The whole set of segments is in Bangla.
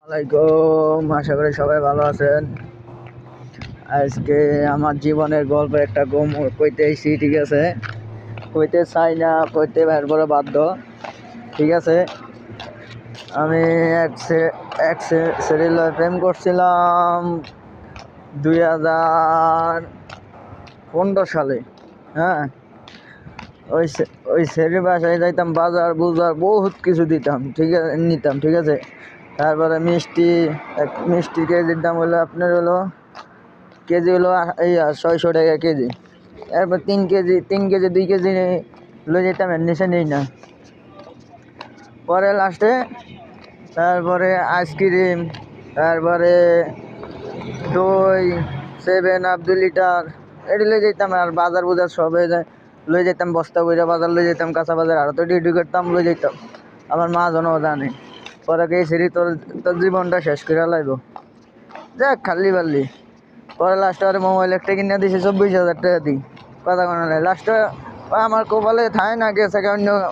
আলাইকুম, আশা করি সবাই ভালো আছেন। আজকে আমার জীবনের গল্প একটা কইতে এসেছি, ঠিক আছে? কইতে চাই না, কইতে বের করে বাধ্য, ঠিক আছে? আমি এক ছেলের প্রেম করছিলাম 2015 সালে। হ্যাঁ, ওই ছেলের বাসায় যাইতাম, বাজার বুজার বহুত কিছু দিতাম, নিতাম, ঠিক আছে? তারপরে মিষ্টি কেজির দাম হলো আপনার কেজি হলো 600 টাকা কেজি। এরপর 3 কেজি 2 কেজি লয়ে যেতাম, এর নিচে নেই না। পরে লাস্টে তারপরে আইসক্রিম, তারপরে দই, 7 আপ 2 লিটার এটি লয়ে যেতাম। আর বাজার বুজার সবে লয়ে যেতাম, বস্তা বইরা বাজার লয়ে যেতাম, কাঁচা বাজার আরও তো ডিউটি করতাম, লয়ে যেতাম। আমার মা জনও জানে। পরে কে সেরি তোর তোর জীবনটা শেষ করে লাইব, যাক খালি পারলি। পরে লাস্টে আর মোবাইল একটা কিনে দিয়েছে 24,000 টাকা দিই, কথা কোনো নাই। লাস্টে আমার কপালে থায় না, গেছে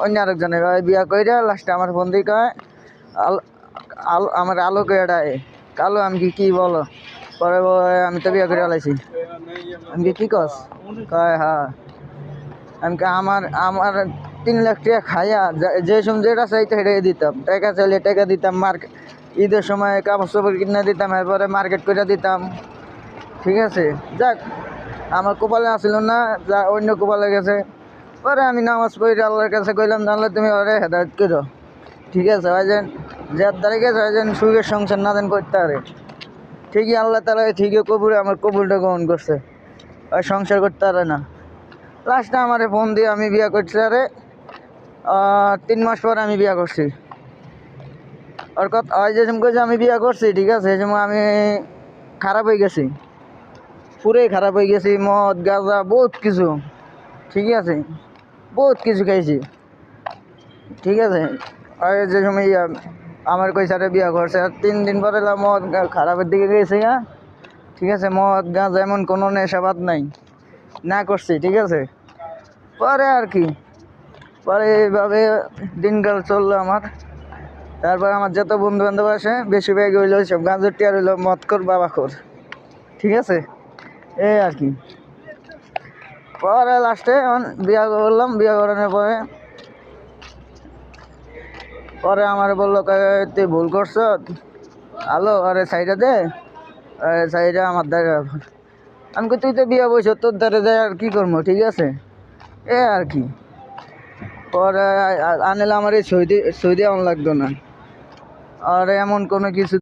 অন্য আরেকজনের বিয়া কইরা। লাস্টে আমার ফোন দিয়ে কয় আমার আলো কেডায় কালো। আমি কি বলো? পরে আমি তো বিয়া করে লাইছি। আমি কি কস? কয় হ্যাঁ। আমি আমার আমার 3 লাখ টাকা খাইয়া যে সময় যেটা চাইতে সেটাই দিতাম। টাকা চাইলে টাকা দিতাম, ঈদের সময় কাপড় চোপড় কিনে দিতাম, এরপরে মার্কেট করে দিতাম, ঠিক আছে? যাক, আমার কপালে আসিল না, যা অন্য কপালে গেছে। পরে আমি নামাজ পড়ে আল্লাহর কাছে কইলাম, জানলে তুমি ওরে হেদায়ত করো, ঠিক আছে? ওই যেন যার দ্বারা গেছে ওই যেন সুখের সংসার না যেন করতে পারে। ঠিকই আল্লাহ তালা ঠিকই আমার কবুলটা গ্রহণ করছে, ওই সংসার করতে পারে না। লাস্টে আমার ফোন দিয়ে আমি বিয়া করছি। আরে 3 মাস পর আমি বিয়া করছি। ওর কথা ওই যে সময় আমি বিয়া করছি, ঠিক আছে? এই সময় আমি খারাপ হয়ে গেছি, পুরোই খারাপ হয়ে গেছি। মদ গাঁজা বহুত কিছু, ঠিক আছে? বহুত কিছু খাইছি, ঠিক আছে? আর যে সময় আমার কইসারে বিয়া করছে, আর 3 দিন পরে মদ খারাপের দিকে গেছে, ঠিক আছে? মদ গাঁজা এমন কোনো নেশাবাদ নাই, না করছি, ঠিক আছে? পরে আর কি, পরে এইভাবে দিনকাল চললো আমার। তারপর আমার যত বন্ধু বান্ধব আসে বেশিরভাগ হইলো সব গাঁজর টিয়ার হইলো মদখোর বাবাখোর, ঠিক আছে? এই আর কি। পরে লাস্টে বিয়া করলাম। বিয়া করানোর পরে আমার বললো, তুই ভুল করছ, আলো আরে সাইডে দে, সাইডে আমার দ্বারা। আমি তুই তো বিয়া বইছ, তোর দ্বারা যায় আর কি করবো, ঠিক আছে? এ আর কি। পরে আনিলে আমার এই সৌদি আন লাগতো না, আর এমন কোনো কিছু